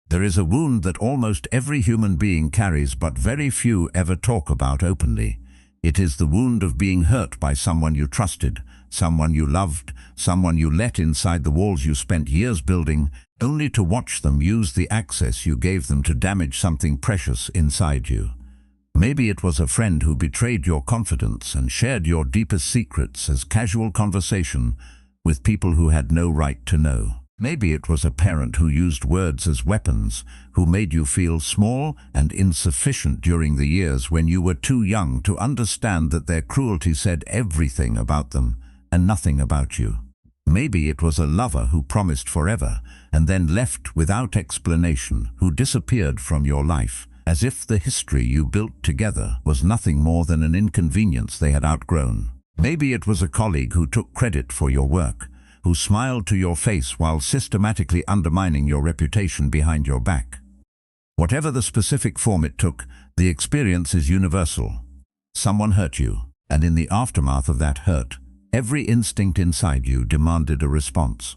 There is a wound that almost every human being carries but very few ever talk about openly. It is the wound of being hurt by someone you trusted, someone you loved, someone you let inside the walls you spent years building, only to watch them use the access you gave them to damage something precious inside you. Maybe it was a friend who betrayed your confidence and shared your deepest secrets as casual conversation with people who had no right to know. Maybe it was a parent who used words as weapons, who made you feel small and insufficient during the years when you were too young to understand that their cruelty said everything about them and nothing about you. Maybe it was a lover who promised forever and then left without explanation, who disappeared from your life, as if the history you built together was nothing more than an inconvenience they had outgrown. Maybe it was a colleague who took credit for your work, who smiled to your face while systematically undermining your reputation behind your back. Whatever the specific form it took, the experience is universal. Someone hurt you, and in the aftermath of that hurt, every instinct inside you demanded a response.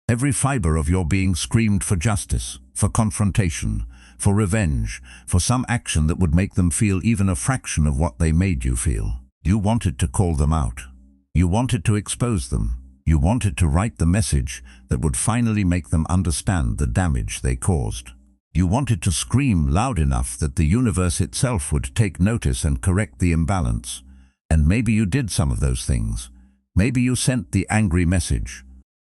Every fiber of your being screamed for justice, for confrontation, for revenge, for some action that would make them feel even a fraction of what they made you feel. You wanted to call them out. You wanted to expose them. You wanted to write the message that would finally make them understand the damage they caused. You wanted to scream loud enough that the universe itself would take notice and correct the imbalance. And maybe you did some of those things. Maybe you sent the angry message.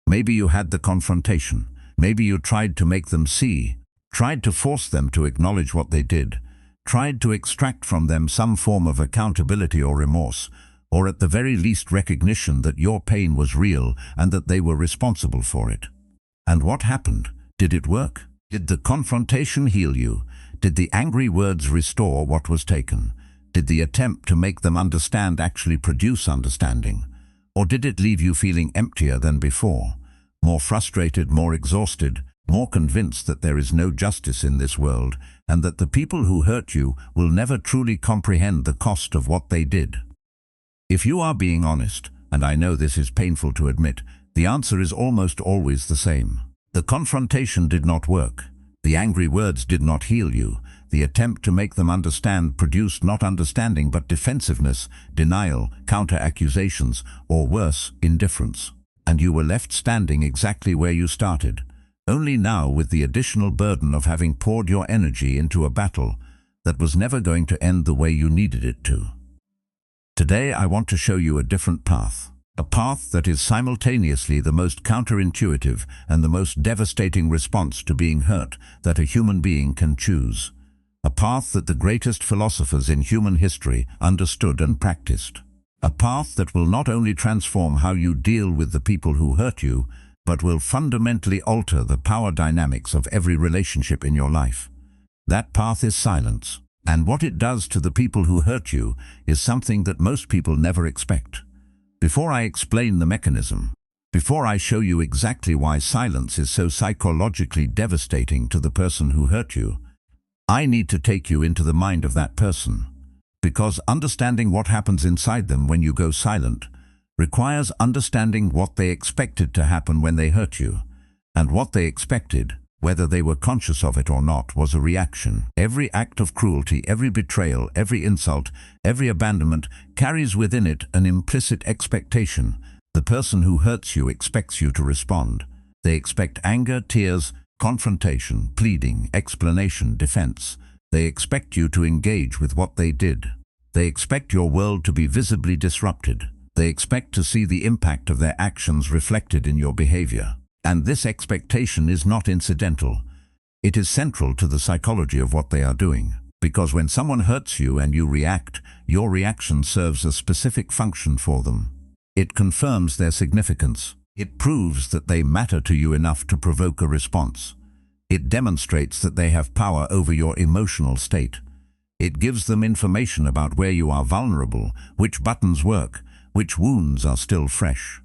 Maybe you had the confrontation. Maybe you tried to make them see, tried to force them to acknowledge what they did, tried to extract from them some form of accountability or remorse, or at the very least recognition that your pain was real and that they were responsible for it. And what happened? Did it work? Did the confrontation heal you? Did the angry words restore what was taken? Did the attempt to make them understand actually produce understanding? Or did it leave you feeling emptier than before, more frustrated, more exhausted, more convinced that there is no justice in this world and that the people who hurt you will never truly comprehend the cost of what they did? If you are being honest, and I know this is painful to admit, the answer is almost always the same. The confrontation did not work. The angry words did not heal you. The attempt to make them understand produced not understanding but defensiveness, denial, counter-accusations, or worse, indifference. And you were left standing exactly where you started, only now with the additional burden of having poured your energy into a battle that was never going to end the way you needed it to. Today I want to show you a different path. A path that is simultaneously the most counterintuitive and the most devastating response to being hurt that a human being can choose. A path that the greatest philosophers in human history understood and practiced. A path that will not only transform how you deal with the people who hurt you, but will fundamentally alter the power dynamics of every relationship in your life. That path is silence. And what it does to the people who hurt you is something that most people never expect. Before I explain the mechanism, before I show you exactly why silence is so psychologically devastating to the person who hurt you, I need to take you into the mind of that person. Because understanding what happens inside them when you go silent requires understanding what they expected to happen when they hurt you. And what they expected, whether they were conscious of it or not, was a reaction. Every act of cruelty, every betrayal, every insult, every abandonment carries within it an implicit expectation. The person who hurts you expects you to respond. They expect anger, tears, confrontation, pleading, explanation, defense. They expect you to engage with what they did. They expect your world to be visibly disrupted. They expect to see the impact of their actions reflected in your behavior. And this expectation is not incidental. It is central to the psychology of what they are doing. Because when someone hurts you and you react, your reaction serves a specific function for them. It confirms their significance. It proves that they matter to you enough to provoke a response. It demonstrates that they have power over your emotional state. It gives them information about where you are vulnerable, which buttons work, which wounds are still fresh.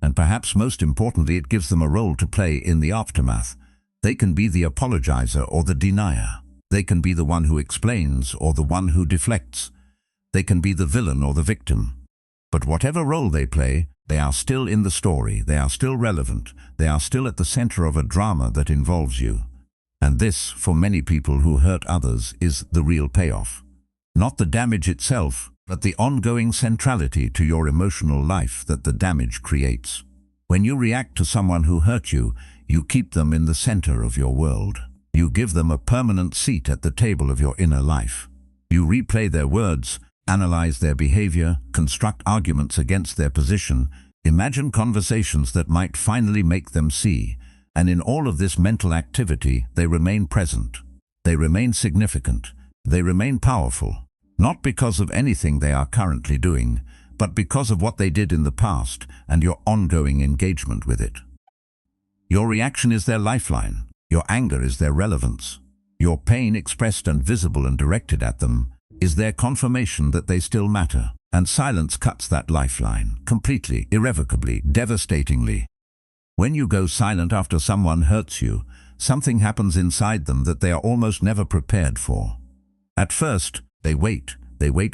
And perhaps most importantly, it gives them a role to play in the aftermath. They can be the apologizer or the denier. They can be the one who explains or the one who deflects. They can be the villain or the victim. But whatever role they play, they are still in the story. They are still relevant. They are still at the center of a drama that involves you. And this, for many people who hurt others, is the real payoff. Not the damage itself, but the ongoing centrality to your emotional life that the damage creates. When you react to someone who hurt you, you keep them in the center of your world. You give them a permanent seat at the table of your inner life. You replay their words, analyze their behavior, construct arguments against their position, imagine conversations that might finally make them see, and in all of this mental activity, they remain present. They remain significant. They remain powerful, not because of anything they are currently doing, but because of what they did in the past and your ongoing engagement with it. Your reaction is their lifeline. Your anger is their relevance. Your pain expressed and visible and directed at them is their confirmation that they still matter. And silence cuts that lifeline, completely, irrevocably, devastatingly. When you go silent after someone hurts you, something happens inside them that they are almost never prepared for. At first, they wait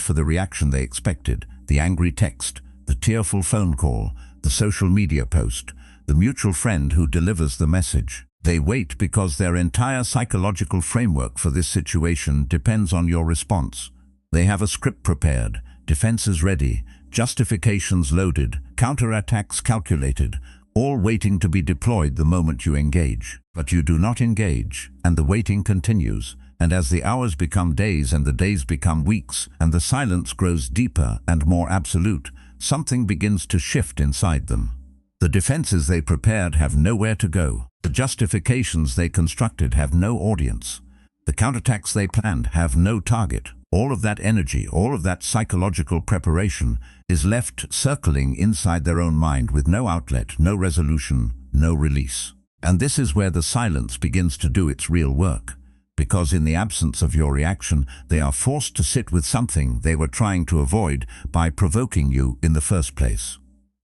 for the reaction they expected, the angry text, the tearful phone call, the social media post, the mutual friend who delivers the message. They wait because their entire psychological framework for this situation depends on your response. They have a script prepared, defenses ready, justifications loaded, counterattacks calculated, all waiting to be deployed the moment you engage. But you do not engage, and the waiting continues. And as the hours become days and the days become weeks, and the silence grows deeper and more absolute, something begins to shift inside them. The defenses they prepared have nowhere to go. The justifications they constructed have no audience. The counterattacks they planned have no target. All of that energy, all of that psychological preparation is left circling inside their own mind with no outlet, no resolution, no release. And this is where the silence begins to do its real work. Because in the absence of your reaction, they are forced to sit with something they were trying to avoid by provoking you in the first place.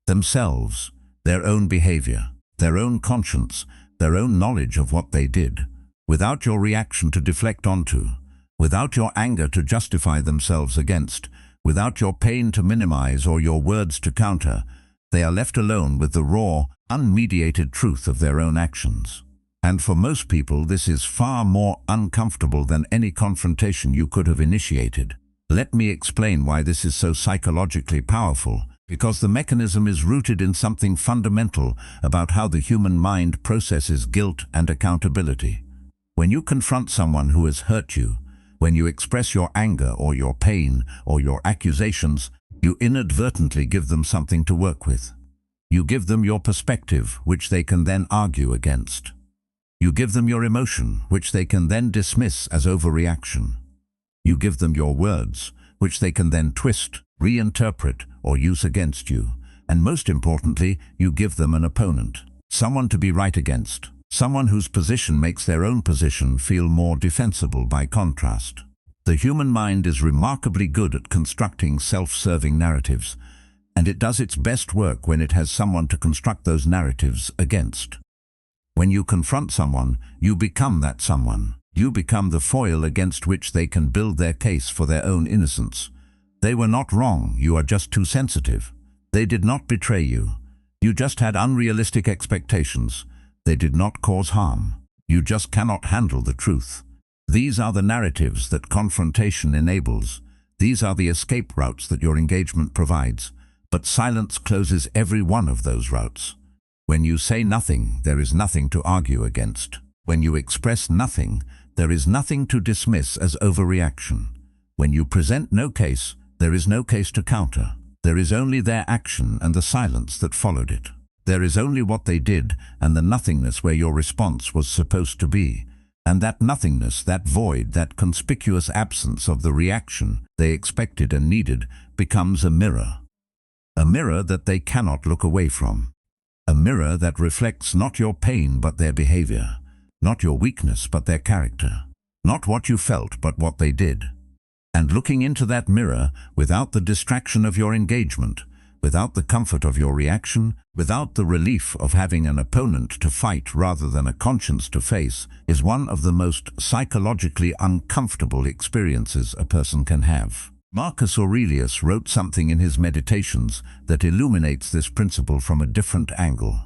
Themselves, their own behavior, their own conscience, their own knowledge of what they did, without your reaction to deflect onto, without your anger to justify themselves against, without your pain to minimize or your words to counter, they are left alone with the raw, unmediated truth of their own actions. And for most people, this is far more uncomfortable than any confrontation you could have initiated. Let me explain why this is so psychologically powerful. Because the mechanism is rooted in something fundamental about how the human mind processes guilt and accountability. When you confront someone who has hurt you, when you express your anger or your pain or your accusations, you inadvertently give them something to work with. You give them your perspective, which they can then argue against. You give them your emotion, which they can then dismiss as overreaction. You give them your words, which they can then twist, reinterpret, or use against you. And most importantly, you give them an opponent, someone to be right against, someone whose position makes their own position feel more defensible by contrast. The human mind is remarkably good at constructing self-serving narratives, and it does its best work when it has someone to construct those narratives against. When you confront someone, you become that someone. You become the foil against which they can build their case for their own innocence. They were not wrong, you are just too sensitive. They did not betray you. You just had unrealistic expectations. They did not cause harm. You just cannot handle the truth. These are the narratives that confrontation enables. These are the escape routes that your engagement provides. But silence closes every one of those routes. When you say nothing, there is nothing to argue against. When you express nothing, there is nothing to dismiss as overreaction. When you present no case, there is no case to counter. There is only their action and the silence that followed it. There is only what they did and the nothingness where your response was supposed to be. And that nothingness, that void, that conspicuous absence of the reaction they expected and needed becomes a mirror. A mirror that they cannot look away from. A mirror that reflects not your pain but their behavior, not your weakness but their character, not what you felt but what they did. And looking into that mirror, without the distraction of your engagement, without the comfort of your reaction, without the relief of having an opponent to fight rather than a conscience to face, is one of the most psychologically uncomfortable experiences a person can have. Marcus Aurelius wrote something in his Meditations that illuminates this principle from a different angle.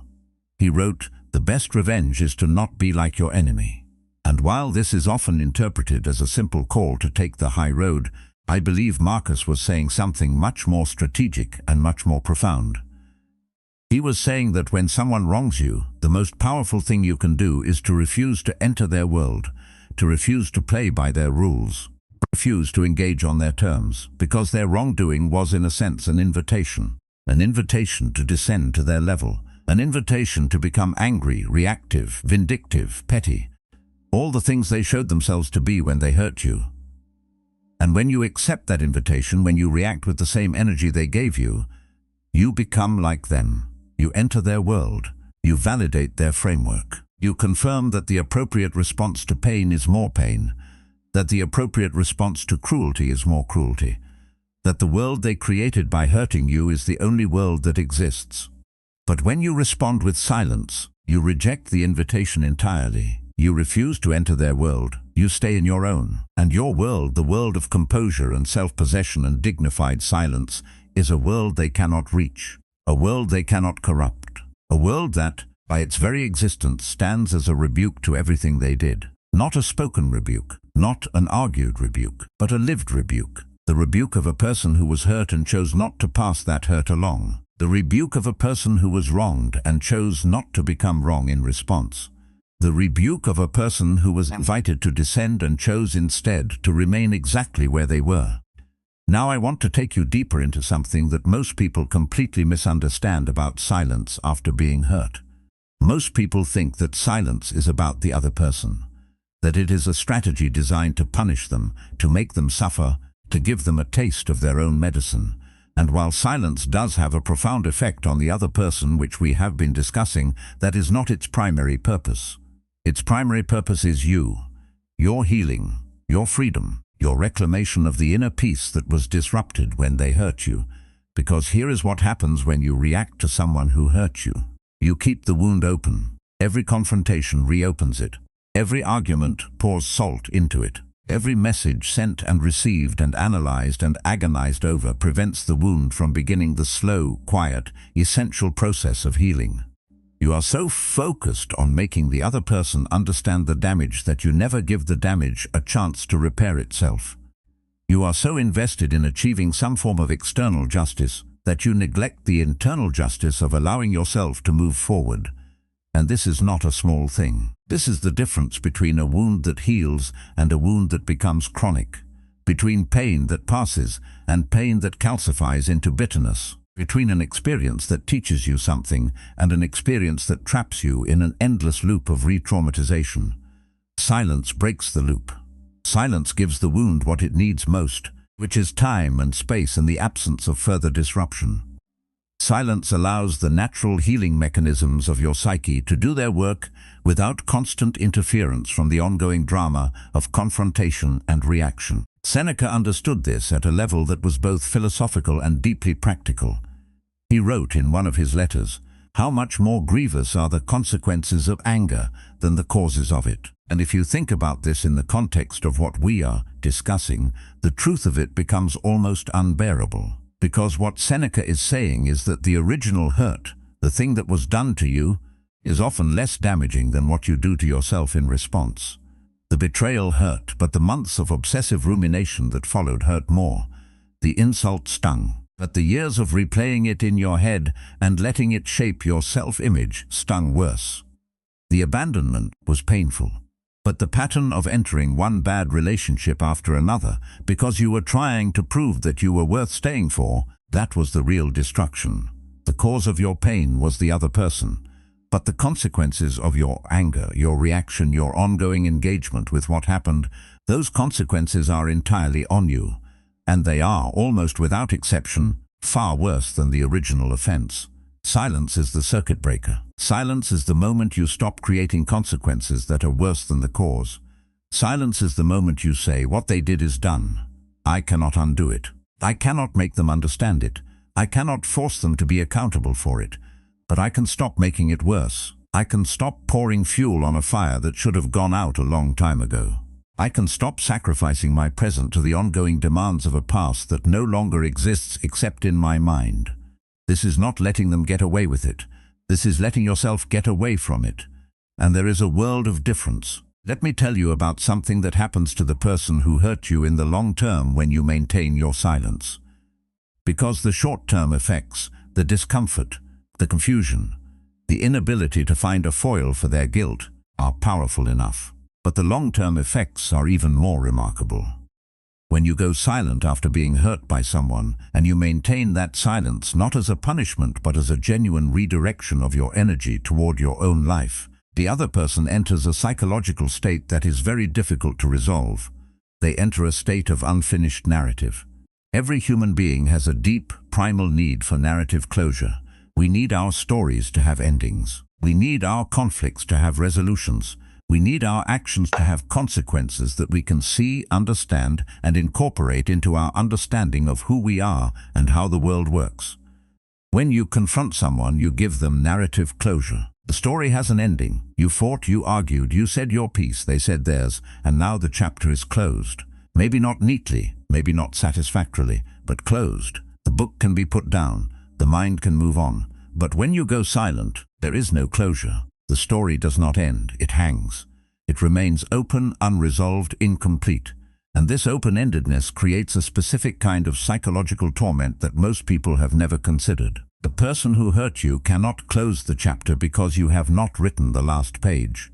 He wrote, "The best revenge is to not be like your enemy." And while this is often interpreted as a simple call to take the high road, I believe Marcus was saying something much more strategic and much more profound. He was saying that when someone wrongs you, the most powerful thing you can do is to refuse to enter their world, to refuse to play by their rules, refuse to engage on their terms, because their wrongdoing was in a sense an invitation to descend to their level, an invitation to become angry, reactive, vindictive, petty, all the things they showed themselves to be when they hurt you. And when you accept that invitation, when you react with the same energy they gave you, you become like them. You enter their world. You validate their framework. You confirm that the appropriate response to pain is more pain, that the appropriate response to cruelty is more cruelty, that the world they created by hurting you is the only world that exists. But when you respond with silence, you reject the invitation entirely. You refuse to enter their world. You stay in your own. And your world, the world of composure and self-possession and dignified silence, is a world they cannot reach, a world they cannot corrupt, a world that, by its very existence, stands as a rebuke to everything they did. Not a spoken rebuke, not an argued rebuke, but a lived rebuke. The rebuke of a person who was hurt and chose not to pass that hurt along. The rebuke of a person who was wronged and chose not to become wrong in response. The rebuke of a person who was invited to descend and chose instead to remain exactly where they were. Now I want to take you deeper into something that most people completely misunderstand about silence after being hurt. Most people think that silence is about the other person, that it is a strategy designed to punish them, to make them suffer, to give them a taste of their own medicine. And while silence does have a profound effect on the other person, which we have been discussing, that is not its primary purpose. Its primary purpose is you, your healing, your freedom, your reclamation of the inner peace that was disrupted when they hurt you. Because here is what happens when you react to someone who hurt you. You keep the wound open. Every confrontation reopens it. Every argument pours salt into it. Every message sent and received and analyzed and agonized over prevents the wound from beginning the slow, quiet, essential process of healing. You are so focused on making the other person understand the damage that you never give the damage a chance to repair itself. You are so invested in achieving some form of external justice that you neglect the internal justice of allowing yourself to move forward. And this is not a small thing. This is the difference between a wound that heals and a wound that becomes chronic, between pain that passes and pain that calcifies into bitterness, between an experience that teaches you something and an experience that traps you in an endless loop of re-traumatization. Silence breaks the loop. Silence gives the wound what it needs most, which is time and space and the absence of further disruption. Silence allows the natural healing mechanisms of your psyche to do their work without constant interference from the ongoing drama of confrontation and reaction. Seneca understood this at a level that was both philosophical and deeply practical. He wrote in one of his letters, "How much more grievous are the consequences of anger than the causes of it." And if you think about this in the context of what we are discussing, the truth of it becomes almost unbearable. Because what Seneca is saying is that the original hurt, the thing that was done to you, is often less damaging than what you do to yourself in response. The betrayal hurt, but the months of obsessive rumination that followed hurt more. The insult stung, but the years of replaying it in your head and letting it shape your self-image stung worse. The abandonment was painful, but the pattern of entering one bad relationship after another because you were trying to prove that you were worth staying for, that was the real destruction. The cause of your pain was the other person, but the consequences of your anger, your reaction, your ongoing engagement with what happened, those consequences are entirely on you, and they are, almost without exception, far worse than the original offense. Silence is the circuit breaker. Silence is the moment you stop creating consequences that are worse than the cause. Silence is the moment you say, what they did is done. I cannot undo it. I cannot make them understand it. I cannot force them to be accountable for it. But I can stop making it worse. I can stop pouring fuel on a fire that should have gone out a long time ago. I can stop sacrificing my present to the ongoing demands of a past that no longer exists except in my mind. This is not letting them get away with it. This is letting yourself get away from it. And there is a world of difference. Let me tell you about something that happens to the person who hurt you in the long term when you maintain your silence. Because the short-term effects, the discomfort, the confusion, the inability to find a foil for their guilt, are powerful enough. But the long-term effects are even more remarkable. When you go silent after being hurt by someone, and you maintain that silence not as a punishment but as a genuine redirection of your energy toward your own life, the other person enters a psychological state that is very difficult to resolve. They enter a state of unfinished narrative. Every human being has a deep, primal need for narrative closure. We need our stories to have endings. We need our conflicts to have resolutions. We need our actions to have consequences that we can see, understand, and incorporate into our understanding of who we are and how the world works. When you confront someone, you give them narrative closure. The story has an ending. You fought, you argued, you said your piece, they said theirs, and now the chapter is closed. Maybe not neatly, maybe not satisfactorily, but closed. The book can be put down. The mind can move on. But when you go silent, there is no closure. The story does not end, it hangs. It remains open, unresolved, incomplete. And this open-endedness creates a specific kind of psychological torment that most people have never considered. The person who hurt you cannot close the chapter because you have not written the last page.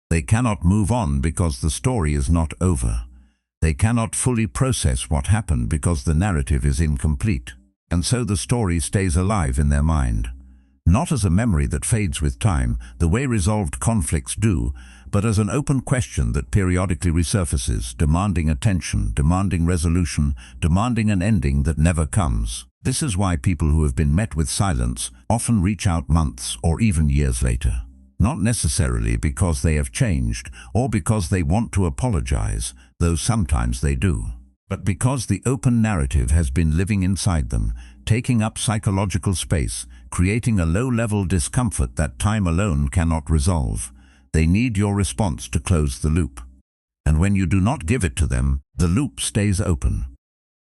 They cannot move on because the story is not over. They cannot fully process what happened because the narrative is incomplete. And so the story stays alive in their mind. Not as a memory that fades with time, the way resolved conflicts do, but as an open question that periodically resurfaces, demanding attention, demanding resolution, demanding an ending that never comes. This is why people who have been met with silence often reach out months or even years later. Not necessarily because they have changed or because they want to apologize, though sometimes they do, but because the open narrative has been living inside them, taking up psychological space, creating a low-level discomfort that time alone cannot resolve. They need your response to close the loop. And when you do not give it to them, the loop stays open.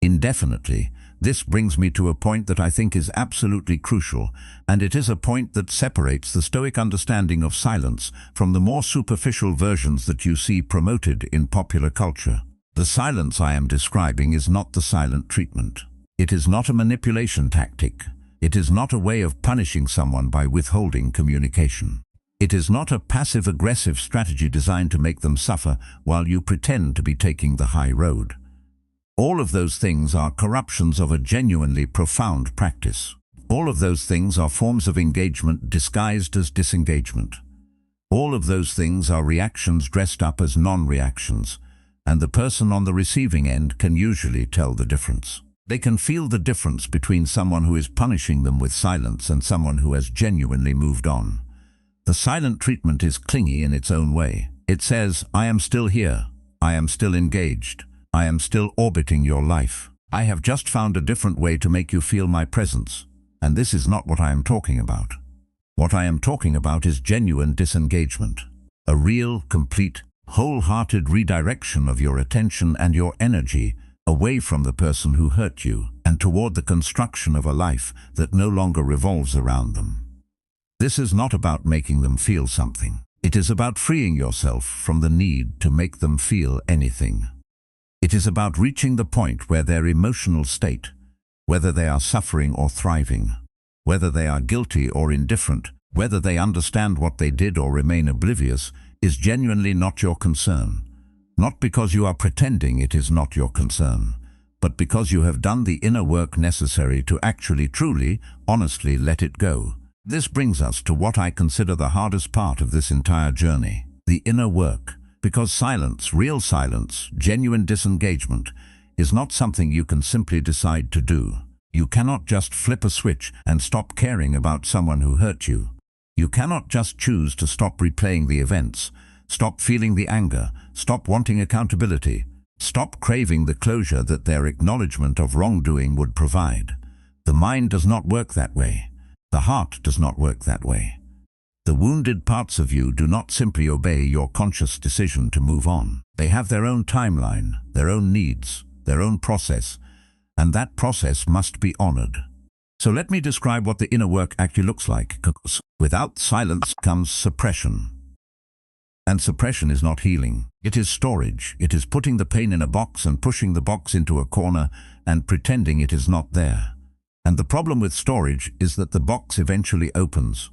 Indefinitely. This brings me to a point that I think is absolutely crucial, and it is a point that separates the Stoic understanding of silence from the more superficial versions that you see promoted in popular culture. The silence I am describing is not the silent treatment. It is not a manipulation tactic. It is not a way of punishing someone by withholding communication. It is not a passive-aggressive strategy designed to make them suffer while you pretend to be taking the high road. All of those things are corruptions of a genuinely profound practice. All of those things are forms of engagement disguised as disengagement. All of those things are reactions dressed up as non-reactions, and the person on the receiving end can usually tell the difference. They can feel the difference between someone who is punishing them with silence and someone who has genuinely moved on. The silent treatment is clingy in its own way. It says, I am still here. I am still engaged. I am still orbiting your life. I have just found a different way to make you feel my presence. And this is not what I am talking about. What I am talking about is genuine disengagement. A real, complete, wholehearted redirection of your attention and your energy away from the person who hurt you and toward the construction of a life that no longer revolves around them. This is not about making them feel something. It is about freeing yourself from the need to make them feel anything. It is about reaching the point where their emotional state, whether they are suffering or thriving, whether they are guilty or indifferent, whether they understand what they did or remain oblivious, is genuinely not your concern. Not because you are pretending it is not your concern, but because you have done the inner work necessary to actually, truly, honestly let it go. This brings us to what I consider the hardest part of this entire journey, the inner work. Because silence, real silence, genuine disengagement, is not something you can simply decide to do. You cannot just flip a switch and stop caring about someone who hurt you. You cannot just choose to stop replaying the events, stop feeling the anger, stop wanting accountability, stop craving the closure that their acknowledgement of wrongdoing would provide. The mind does not work that way. The heart does not work that way. The wounded parts of you do not simply obey your conscious decision to move on. They have their own timeline, their own needs, their own process, and that process must be honored. So let me describe what the inner work actually looks like. Without silence comes suppression. And suppression is not healing. It is storage. It is putting the pain in a box and pushing the box into a corner and pretending it is not there. And the problem with storage is that the box eventually opens.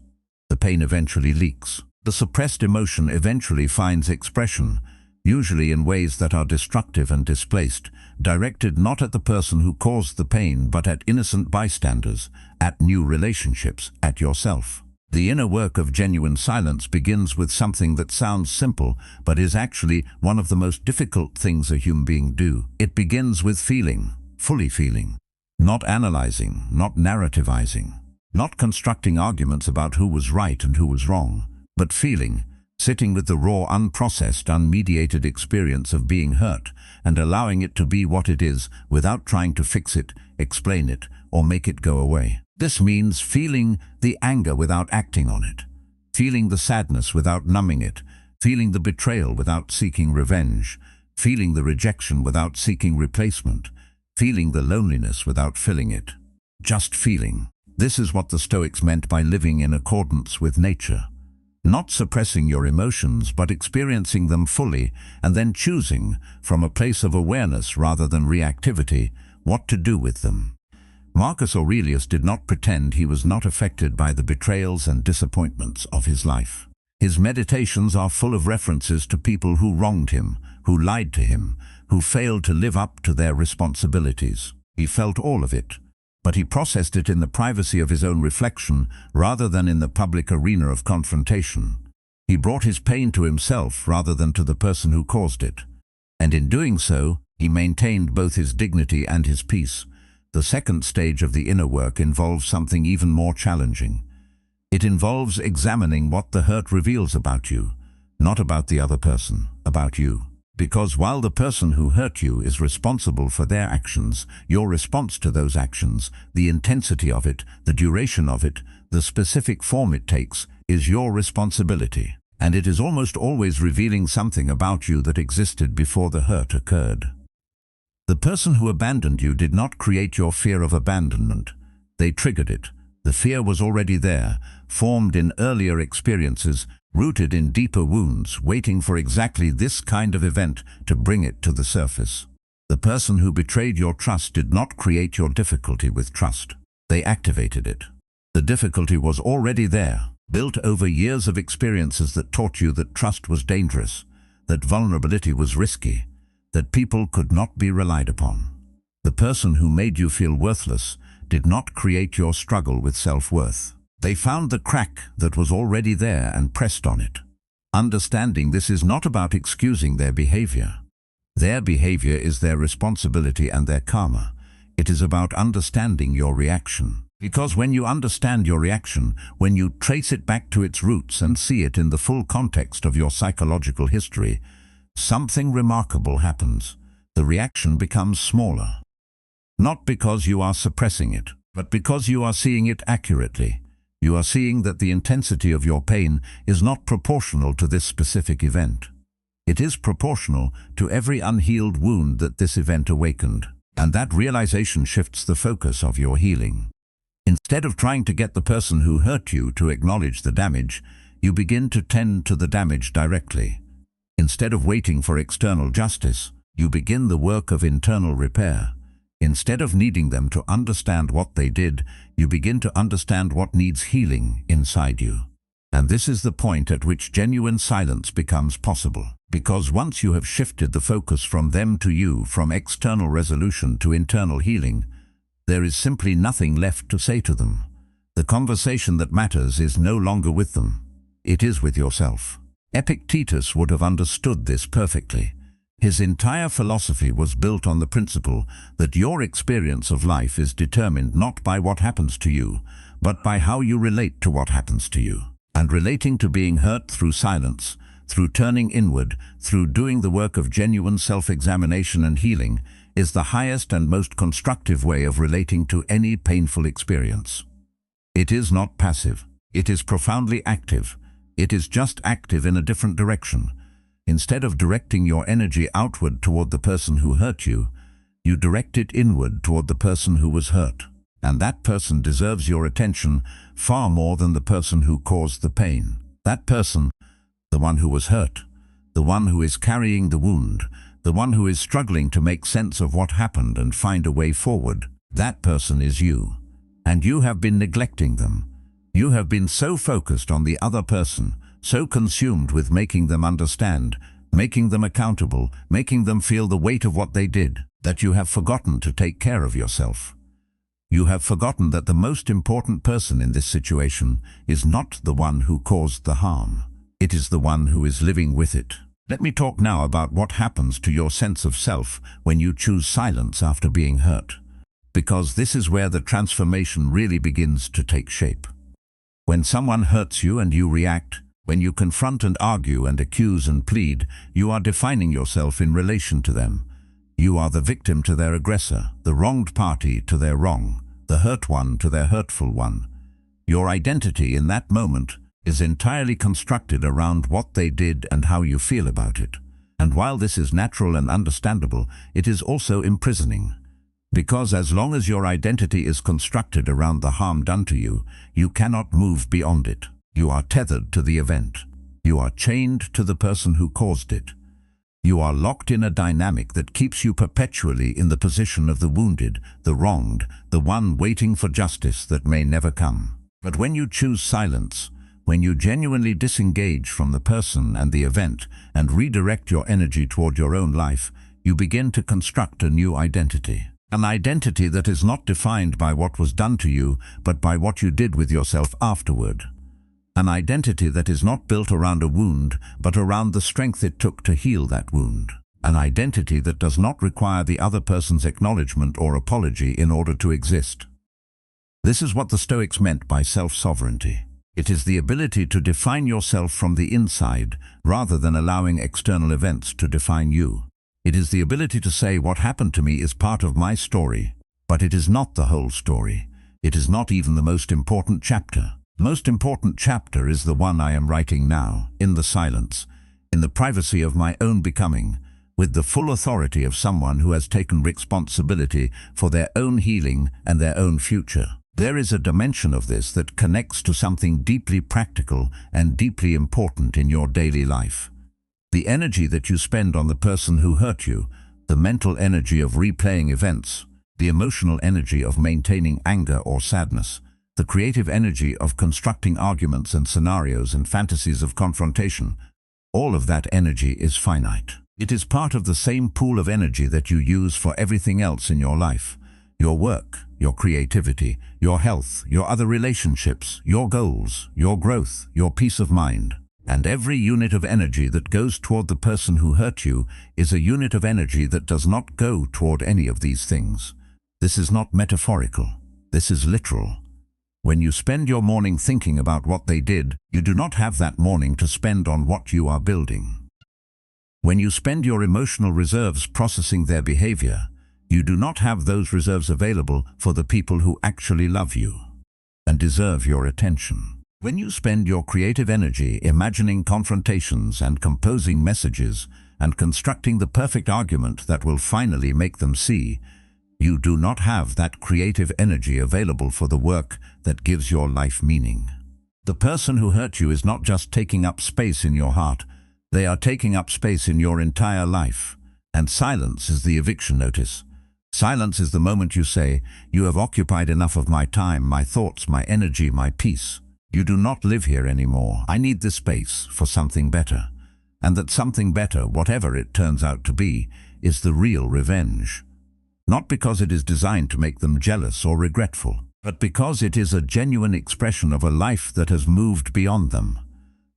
The pain eventually leaks. The suppressed emotion eventually finds expression, usually in ways that are destructive and displaced, directed not at the person who caused the pain but at innocent bystanders, at new relationships, at yourself. The inner work of genuine silence begins with something that sounds simple but is actually one of the most difficult things a human being do. It begins with feeling, fully feeling, not analyzing, not narrativizing, not constructing arguments about who was right and who was wrong, but feeling, sitting with the raw, unprocessed, unmediated experience of being hurt and allowing it to be what it is without trying to fix it, explain it, or make it go away. This means feeling the anger without acting on it, feeling the sadness without numbing it, feeling the betrayal without seeking revenge, feeling the rejection without seeking replacement, feeling the loneliness without filling it. Just feeling. This is what the Stoics meant by living in accordance with nature. Not suppressing your emotions, but experiencing them fully and then choosing, from a place of awareness rather than reactivity, what to do with them. Marcus Aurelius did not pretend he was not affected by the betrayals and disappointments of his life. His meditations are full of references to people who wronged him, who lied to him, who failed to live up to their responsibilities. He felt all of it, but he processed it in the privacy of his own reflection rather than in the public arena of confrontation. He brought his pain to himself rather than to the person who caused it. And in doing so, he maintained both his dignity and his peace. The second stage of the inner work involves something even more challenging. It involves examining what the hurt reveals about you, not about the other person, about you. Because while the person who hurt you is responsible for their actions, your response to those actions, the intensity of it, the duration of it, the specific form it takes, is your responsibility. And it is almost always revealing something about you that existed before the hurt occurred. The person who abandoned you did not create your fear of abandonment. They triggered it. The fear was already there, formed in earlier experiences, rooted in deeper wounds, waiting for exactly this kind of event to bring it to the surface. The person who betrayed your trust did not create your difficulty with trust. They activated it. The difficulty was already there, built over years of experiences that taught you that trust was dangerous, that vulnerability was risky, that people could not be relied upon. The person who made you feel worthless did not create your struggle with self-worth. They found the crack that was already there and pressed on it. Understanding this is not about excusing their behavior. Their behavior is their responsibility and their karma. It is about understanding your reaction. Because when you understand your reaction, when you trace it back to its roots and see it in the full context of your psychological history, something remarkable happens. The reaction becomes smaller. Not because you are suppressing it, but because you are seeing it accurately. You are seeing that the intensity of your pain is not proportional to this specific event. It is proportional to every unhealed wound that this event awakened. And that realization shifts the focus of your healing. Instead of trying to get the person who hurt you to acknowledge the damage, you begin to tend to the damage directly. Instead of waiting for external justice, you begin the work of internal repair. Instead of needing them to understand what they did, you begin to understand what needs healing inside you. And this is the point at which genuine silence becomes possible. Because once you have shifted the focus from them to you, from external resolution to internal healing, there is simply nothing left to say to them. The conversation that matters is no longer with them. It is with yourself. Epictetus would have understood this perfectly. His entire philosophy was built on the principle that your experience of life is determined not by what happens to you, but by how you relate to what happens to you. And relating to being hurt through silence, through turning inward, through doing the work of genuine self-examination and healing, is the highest and most constructive way of relating to any painful experience. It is not passive. It is profoundly active. It is just active in a different direction. Instead of directing your energy outward toward the person who hurt you, you direct it inward toward the person who was hurt. And that person deserves your attention far more than the person who caused the pain. That person, the one who was hurt, the one who is carrying the wound, the one who is struggling to make sense of what happened and find a way forward. That person is you. And you have been neglecting them. You have been so focused on the other person, so consumed with making them understand, making them accountable, making them feel the weight of what they did, that you have forgotten to take care of yourself. You have forgotten that the most important person in this situation is not the one who caused the harm. It is the one who is living with it. Let me talk now about what happens to your sense of self when you choose silence after being hurt, because this is where the transformation really begins to take shape. When someone hurts you and you react, when you confront and argue and accuse and plead, you are defining yourself in relation to them. You are the victim to their aggressor, the wronged party to their wrong, the hurt one to their hurtful one. Your identity in that moment is entirely constructed around what they did and how you feel about it. And while this is natural and understandable, it is also imprisoning. Because as long as your identity is constructed around the harm done to you, you cannot move beyond it. You are tethered to the event. You are chained to the person who caused it. You are locked in a dynamic that keeps you perpetually in the position of the wounded, the wronged, the one waiting for justice that may never come. But when you choose silence, when you genuinely disengage from the person and the event and redirect your energy toward your own life, you begin to construct a new identity. An identity that is not defined by what was done to you, but by what you did with yourself afterward. An identity that is not built around a wound, but around the strength it took to heal that wound. An identity that does not require the other person's acknowledgement or apology in order to exist. This is what the Stoics meant by self-sovereignty. It is the ability to define yourself from the inside, rather than allowing external events to define you. It is the ability to say what happened to me is part of my story, but it is not the whole story. It is not even the most important chapter. The most important chapter is the one I am writing now, in the silence, in the privacy of my own becoming, with the full authority of someone who has taken responsibility for their own healing and their own future. There is a dimension of this that connects to something deeply practical and deeply important in your daily life. The energy that you spend on the person who hurt you, the mental energy of replaying events, the emotional energy of maintaining anger or sadness, the creative energy of constructing arguments and scenarios and fantasies of confrontation, all of that energy is finite. It is part of the same pool of energy that you use for everything else in your life. Your work, your creativity, your health, your other relationships, your goals, your growth, your peace of mind. And every unit of energy that goes toward the person who hurt you is a unit of energy that does not go toward any of these things. This is not metaphorical. This is literal. When you spend your morning thinking about what they did, you do not have that morning to spend on what you are building. When you spend your emotional reserves processing their behavior, you do not have those reserves available for the people who actually love you and deserve your attention. When you spend your creative energy imagining confrontations and composing messages and constructing the perfect argument that will finally make them see, you do not have that creative energy available for the work that gives your life meaning. The person who hurt you is not just taking up space in your heart, they are taking up space in your entire life. And silence is the eviction notice. Silence is the moment you say, "You have occupied enough of my time, my thoughts, my energy, my peace. You do not live here anymore. I need this space for something better." And that something better, whatever it turns out to be, is the real revenge. Not because it is designed to make them jealous or regretful, but because it is a genuine expression of a life that has moved beyond them.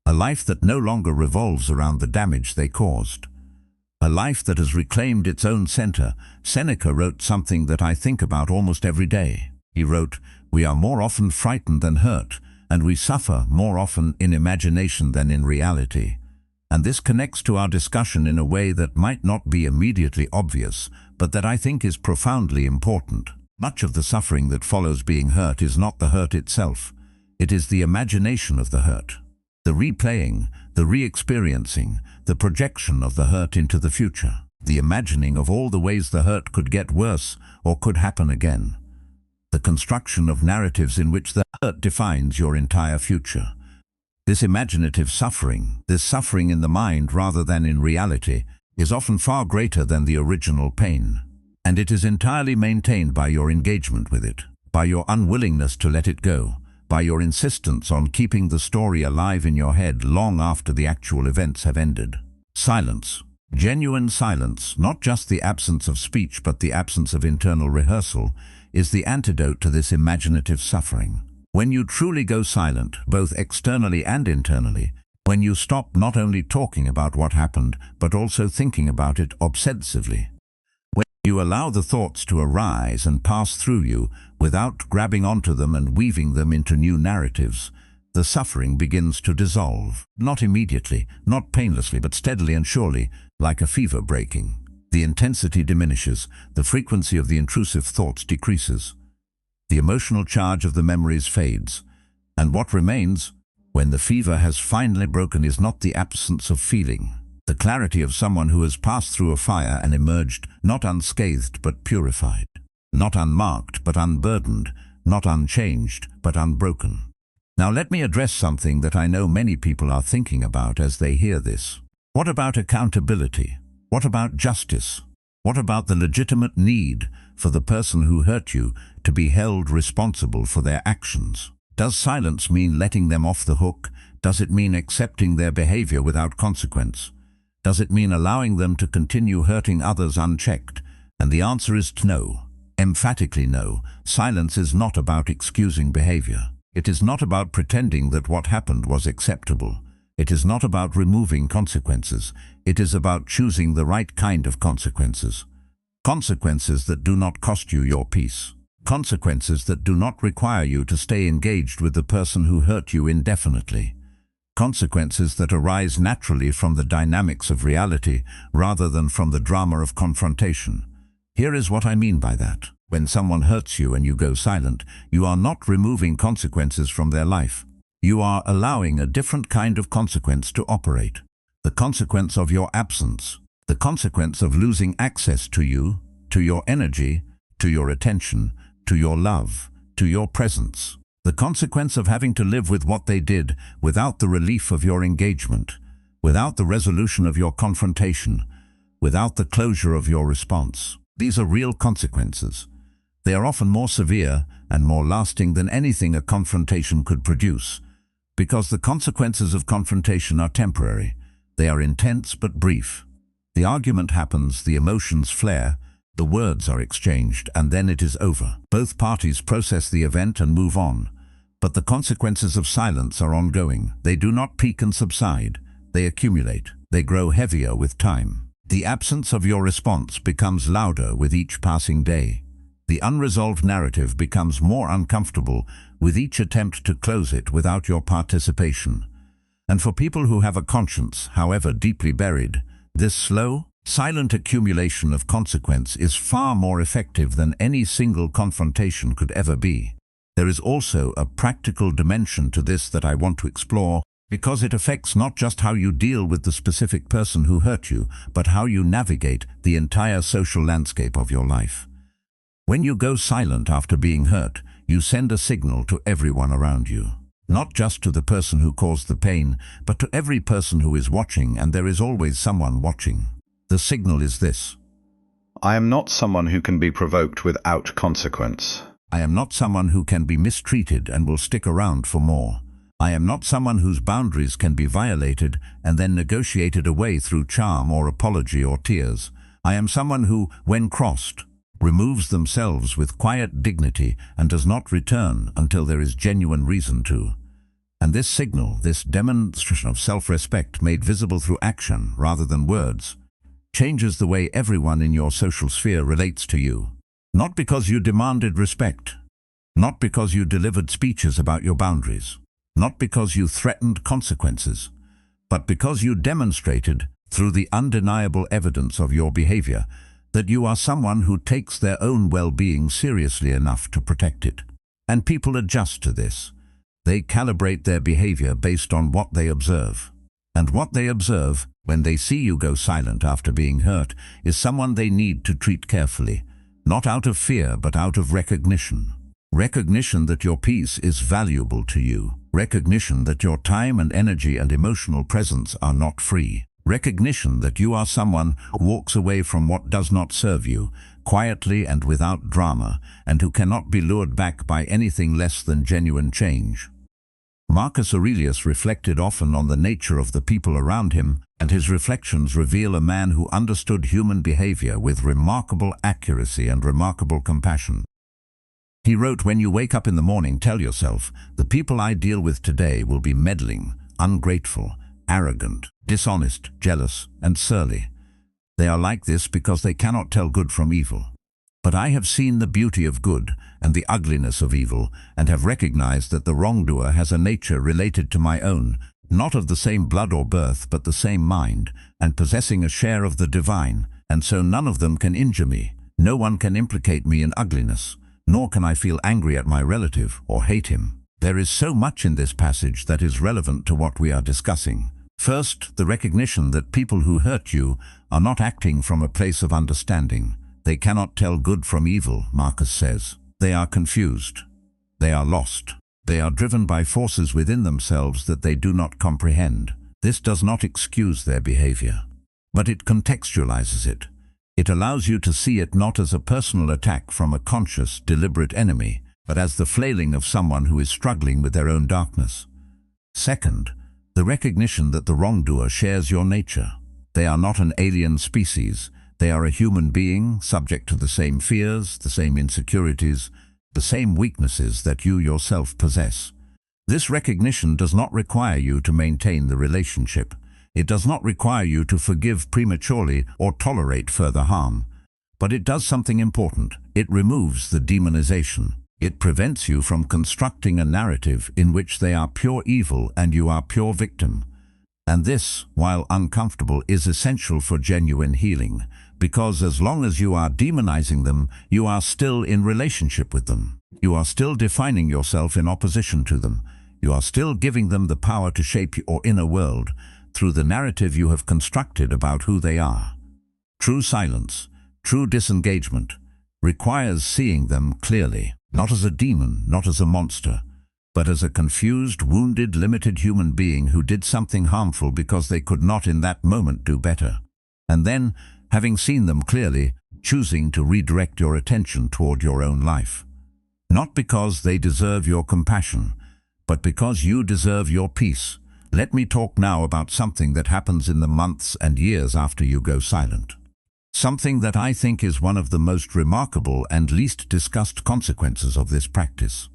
A life that no longer revolves around the damage they caused. A life that has reclaimed its own center. Seneca wrote something that I think about almost every day. He wrote, "We are more often frightened than hurt, and we suffer more often in imagination than in reality." And this connects to our discussion in a way that might not be immediately obvious, but that I think is profoundly important. Much of the suffering that follows being hurt is not the hurt itself. It is the imagination of the hurt. The replaying, the re-experiencing, the projection of the hurt into the future. The imagining of all the ways the hurt could get worse or could happen again. The construction of narratives in which the hurt defines your entire future. This imaginative suffering, this suffering in the mind rather than in reality, is often far greater than the original pain. And it is entirely maintained by your engagement with it, by your unwillingness to let it go, by your insistence on keeping the story alive in your head long after the actual events have ended. Silence. Genuine silence, not just the absence of speech but the absence of internal rehearsal, is the antidote to this imaginative suffering. When you truly go silent, both externally and internally, when you stop not only talking about what happened, but also thinking about it obsessively, when you allow the thoughts to arise and pass through you without grabbing onto them and weaving them into new narratives, the suffering begins to dissolve. Not immediately, not painlessly, but steadily and surely, like a fever breaking. The intensity diminishes, the frequency of the intrusive thoughts decreases. The emotional charge of the memories fades, and what remains, when the fever has finally broken, is not the absence of feeling, the clarity of someone who has passed through a fire and emerged not unscathed but purified, not unmarked but unburdened, not unchanged but unbroken. Now let me address something that I know many people are thinking about as they hear this. What about accountability? What about justice? What about the legitimate need for the person who hurt you to be held responsible for their actions? Does silence mean letting them off the hook? Does it mean accepting their behavior without consequence? Does it mean allowing them to continue hurting others unchecked? And the answer is no. Emphatically no. Silence is not about excusing behavior. It is not about pretending that what happened was acceptable. It is not about removing consequences. It is about choosing the right kind of consequences. Consequences that do not cost you your peace. Consequences that do not require you to stay engaged with the person who hurt you indefinitely. Consequences that arise naturally from the dynamics of reality rather than from the drama of confrontation. Here is what I mean by that. When someone hurts you and you go silent, you are not removing consequences from their life. You are allowing a different kind of consequence to operate. The consequence of your absence. The consequence of losing access to you, to your energy, to your attention, to your love, to your presence. The consequence of having to live with what they did without the relief of your engagement, without the resolution of your confrontation, without the closure of your response. These are real consequences. They are often more severe and more lasting than anything a confrontation could produce, because the consequences of confrontation are temporary. They are intense but brief. The argument happens, the emotions flare, the words are exchanged, and then it is over. Both parties process the event and move on. But the consequences of silence are ongoing. They do not peak and subside. They accumulate. They grow heavier with time. The absence of your response becomes louder with each passing day. The unresolved narrative becomes more uncomfortable with each attempt to close it without your participation. And for people who have a conscience, however deeply buried, this slow, silent accumulation of consequence is far more effective than any single confrontation could ever be. There is also a practical dimension to this that I want to explore, because it affects not just how you deal with the specific person who hurt you, but how you navigate the entire social landscape of your life. When you go silent after being hurt, you send a signal to everyone around you. Not just to the person who caused the pain, but to every person who is watching, and there is always someone watching. The signal is this: I am not someone who can be provoked without consequence. I am not someone who can be mistreated and will stick around for more. I am not someone whose boundaries can be violated and then negotiated away through charm or apology or tears. I am someone who, when crossed, removes themselves with quiet dignity and does not return until there is genuine reason to. And this signal, this demonstration of self-respect made visible through action rather than words, changes the way everyone in your social sphere relates to you. Not because you demanded respect, not because you delivered speeches about your boundaries, not because you threatened consequences, but because you demonstrated, through the undeniable evidence of your behavior, that you are someone who takes their own well-being seriously enough to protect it. And people adjust to this. They calibrate their behavior based on what they observe. And what they observe, when they see you go silent after being hurt, is someone they need to treat carefully, not out of fear but out of recognition. Recognition that your peace is valuable to you. Recognition that your time and energy and emotional presence are not free. Recognition that you are someone who walks away from what does not serve you, quietly and without drama, and who cannot be lured back by anything less than genuine change. Marcus Aurelius reflected often on the nature of the people around him, and his reflections reveal a man who understood human behavior with remarkable accuracy and remarkable compassion. He wrote, "When you wake up in the morning, tell yourself, the people I deal with today will be meddling, ungrateful, arrogant, dishonest, jealous, and surly. They are like this because they cannot tell good from evil. But I have seen the beauty of good and the ugliness of evil, and have recognized that the wrongdoer has a nature related to my own, not of the same blood or birth, but the same mind, and possessing a share of the divine, and so none of them can injure me. No one can implicate me in ugliness, nor can I feel angry at my relative or hate him." There is so much in this passage that is relevant to what we are discussing. First, the recognition that people who hurt you are not acting from a place of understanding. They cannot tell good from evil, Marcus says. They are confused. They are lost. They are driven by forces within themselves that they do not comprehend. This does not excuse their behavior, but it contextualizes it. It allows you to see it not as a personal attack from a conscious, deliberate enemy, but as the flailing of someone who is struggling with their own darkness. Second, the recognition that the wrongdoer shares your nature. They are not an alien species. They are a human being, subject to the same fears, the same insecurities, the same weaknesses that you yourself possess. This recognition does not require you to maintain the relationship. It does not require you to forgive prematurely or tolerate further harm. But it does something important. It removes the demonization. It prevents you from constructing a narrative in which they are pure evil and you are pure victim. And this, while uncomfortable, is essential for genuine healing, because as long as you are demonizing them, you are still in relationship with them. You are still defining yourself in opposition to them. You are still giving them the power to shape your inner world through the narrative you have constructed about who they are. True silence, true disengagement, requires seeing them clearly, not as a demon, not as a monster, but as a confused, wounded, limited human being who did something harmful because they could not in that moment do better. And then, having seen them clearly, choosing to redirect your attention toward your own life. Not because they deserve your compassion, but because you deserve your peace. Let me talk now about something that happens in the months and years after you go silent. Something that I think is one of the most remarkable and least discussed consequences of this practice.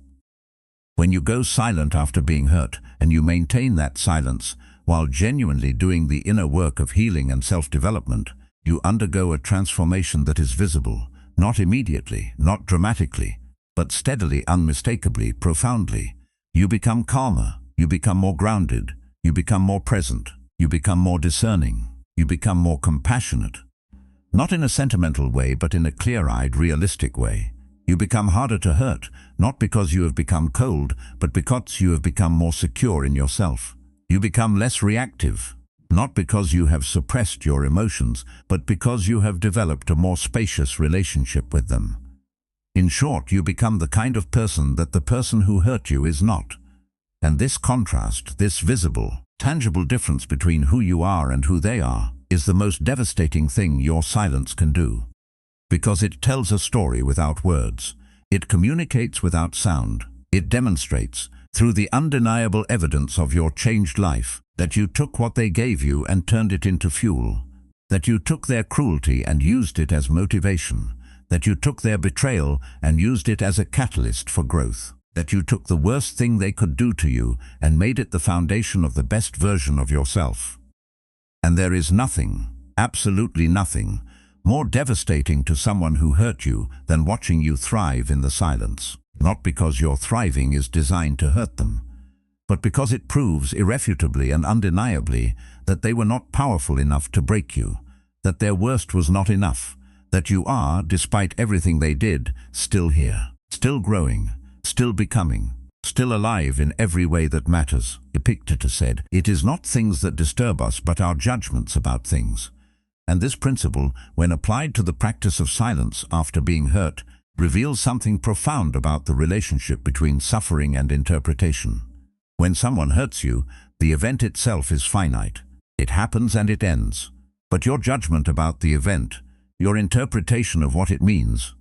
When you go silent after being hurt, and you maintain that silence while genuinely doing the inner work of healing and self-development, you undergo a transformation that is visible, not immediately, not dramatically, but steadily, unmistakably, profoundly. You become calmer, you become more grounded, you become more present, you become more discerning, you become more compassionate. Not in a sentimental way, but in a clear-eyed, realistic way. You become harder to hurt, not because you have become cold, but because you have become more secure in yourself. You become less reactive, not because you have suppressed your emotions, but because you have developed a more spacious relationship with them. In short, you become the kind of person that the person who hurt you is not. And this contrast, this visible, tangible difference between who you are and who they are, is the most devastating thing your silence can do. Because it tells a story without words. It communicates without sound. It demonstrates, through the undeniable evidence of your changed life, that you took what they gave you and turned it into fuel. That you took their cruelty and used it as motivation. That you took their betrayal and used it as a catalyst for growth. That you took the worst thing they could do to you and made it the foundation of the best version of yourself. And there is nothing, absolutely nothing, more devastating to someone who hurt you than watching you thrive in the silence. Not because your thriving is designed to hurt them, but because it proves irrefutably and undeniably that they were not powerful enough to break you, that their worst was not enough, that you are, despite everything they did, still here, still growing, still becoming, still alive in every way that matters. Epictetus said, "It is not things that disturb us, but our judgments about things." And this principle, when applied to the practice of silence after being hurt, reveals something profound about the relationship between suffering and interpretation. When someone hurts you, the event itself is finite. It happens and it ends. But your judgment about the event, your interpretation of what it means,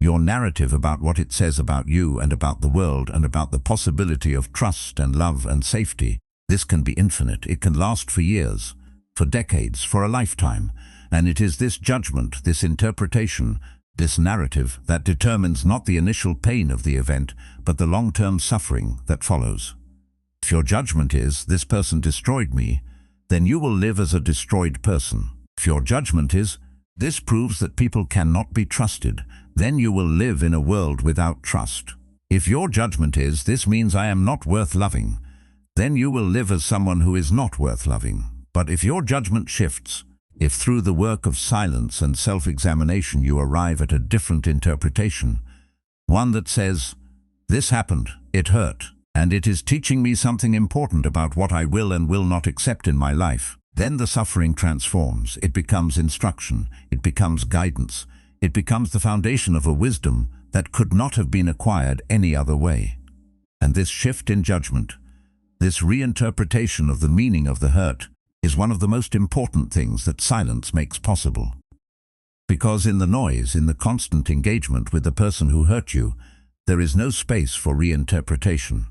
your narrative about what it says about you and about the world and about the possibility of trust and love and safety, this can be infinite. It can last for years, for decades, for a lifetime. And it is this judgment, this interpretation, this narrative that determines not the initial pain of the event, but the long-term suffering that follows. If your judgment is, this person destroyed me, then you will live as a destroyed person. If your judgment is, this proves that people cannot be trusted, then you will live in a world without trust. If your judgment is, this means I am not worth loving, then you will live as someone who is not worth loving. But if your judgment shifts, if through the work of silence and self-examination you arrive at a different interpretation, one that says, this happened, it hurt, and it is teaching me something important about what I will and will not accept in my life, then the suffering transforms. It becomes instruction, it becomes guidance, it becomes the foundation of a wisdom that could not have been acquired any other way. And this shift in judgment, this reinterpretation of the meaning of the hurt, is one of the most important things that silence makes possible. Because in the noise, in the constant engagement with the person who hurt you, there is no space for reinterpretation.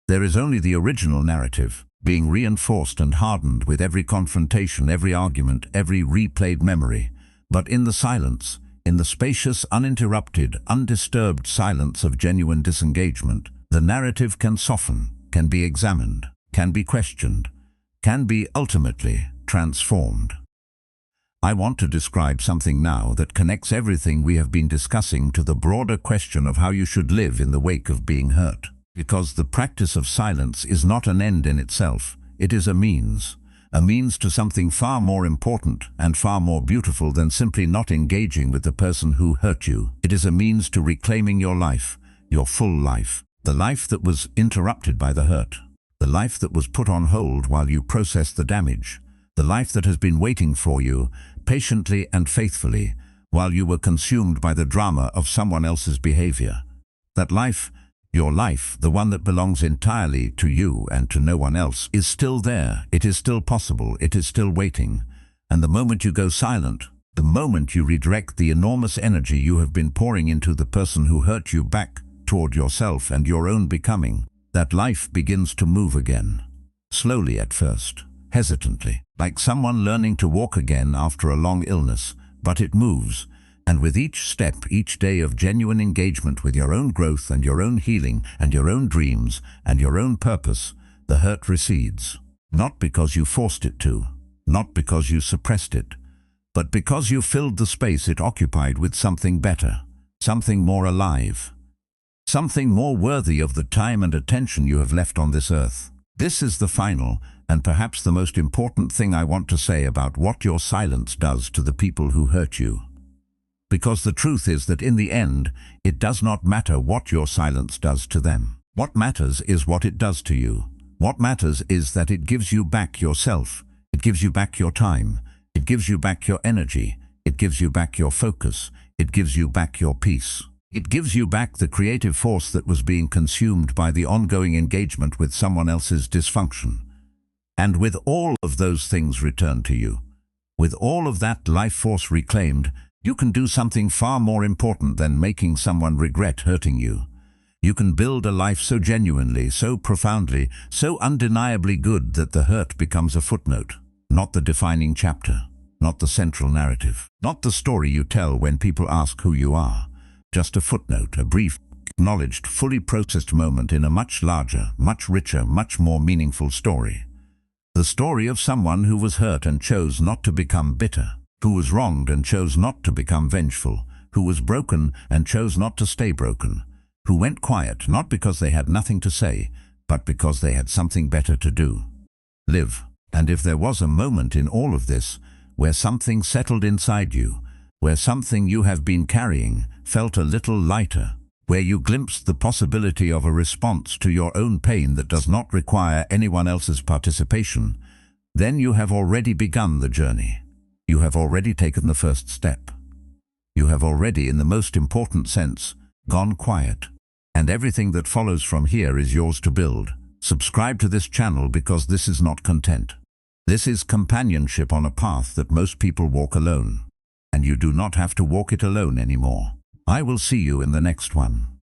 There is only the original narrative, being reinforced and hardened with every confrontation, every argument, every replayed memory. But in the silence, in the spacious, uninterrupted, undisturbed silence of genuine disengagement, the narrative can soften, can be examined, can be questioned, can be ultimately transformed. I want to describe something now that connects everything we have been discussing to the broader question of how you should live in the wake of being hurt. Because the practice of silence is not an end in itself, it is a means to something far more important and far more beautiful than simply not engaging with the person who hurt you. It is a means to reclaiming your life, your full life, the life that was interrupted by the hurt, the life that was put on hold while you processed the damage, the life that has been waiting for you, patiently and faithfully, while you were consumed by the drama of someone else's behavior. That life, your life, the one that belongs entirely to you and to no one else, is still there. It is still possible. It is still waiting. And the moment you go silent, the moment you redirect the enormous energy you have been pouring into the person who hurt you back toward yourself and your own becoming, that life begins to move again. Slowly at first, hesitantly, like someone learning to walk again after a long illness, but it moves. And with each step, each day of genuine engagement with your own growth and your own healing and your own dreams and your own purpose, the hurt recedes. Not because you forced it to, not because you suppressed it, but because you filled the space it occupied with something better, something more alive, something more worthy of the time and attention you have left on this earth. This is the final and perhaps the most important thing I want to say about what your silence does to the people who hurt you. Because the truth is that in the end, it does not matter what your silence does to them. What matters is what it does to you. What matters is that it gives you back yourself. It gives you back your time. It gives you back your energy. It gives you back your focus. It gives you back your peace. It gives you back the creative force that was being consumed by the ongoing engagement with someone else's dysfunction. And with all of those things returned to you, with all of that life force reclaimed, you can do something far more important than making someone regret hurting you. You can build a life so genuinely, so profoundly, so undeniably good that the hurt becomes a footnote, not the defining chapter, not the central narrative, not the story you tell when people ask who you are. Just a footnote, a brief, acknowledged, fully processed moment in a much larger, much richer, much more meaningful story. The story of someone who was hurt and chose not to become bitter, who was wronged and chose not to become vengeful, who was broken and chose not to stay broken, who went quiet not because they had nothing to say, but because they had something better to do. Live. And if there was a moment in all of this where something settled inside you, where something you have been carrying felt a little lighter, where you glimpsed the possibility of a response to your own pain that does not require anyone else's participation, then you have already begun the journey. You have already taken the first step. You have already, in the most important sense, gone quiet. And everything that follows from here is yours to build, Subscribe to this channel because this is not content. This is companionship on a path that most people walk alone. And you do not have to walk it alone anymore. I will see you in the next one.